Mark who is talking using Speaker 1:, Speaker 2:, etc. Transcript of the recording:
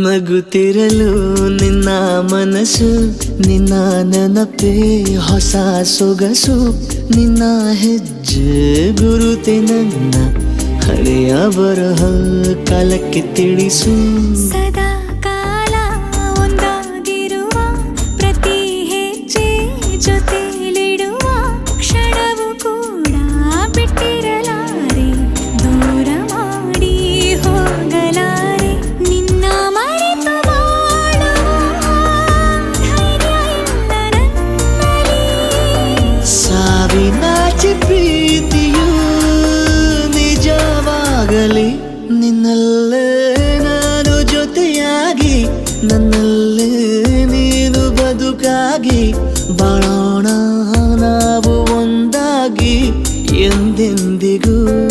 Speaker 1: ನಗುತ್ತಿರಲು ನಿನ್ನ ಮನಸ್ಸು, ನಿನ್ನ ನೆನಪೇ ಹೊಸ ಸೊಗಸು, ನಿನ್ನ ಹೆಜ್ಜೆ ಗುರುತೆ ನನ್ನ ಹಳೆಯ ಬರಹ ಕಾಲಕ್ಕೆ ತಿಳಿಸು.
Speaker 2: ಸದಾ ಕಾಲ ಒಂದಾಗಿರುವ ಪ್ರತಿ ಹೆಜ್ಜೆ ಜೊತೆಲಿಡುವ ಕ್ಷಣವು ಕೂಡ ಬಿಟ್ಟಿರಲಾರೆ, ದೂರ ಮಾಡಿ ಹೋಗಲಾರೆ. ನಿನ್ನ ಮರೆತು ಬಾಳುವ ಧೈರ್ಯ ಇಲ್ಲ ನನ್ನಲ್ಲಿ.
Speaker 1: ಸಾವಿನಾಚೆ ಪ್ರೀತಿಯು ನಿಜವಾಗಲಿ ನಿನ್ನ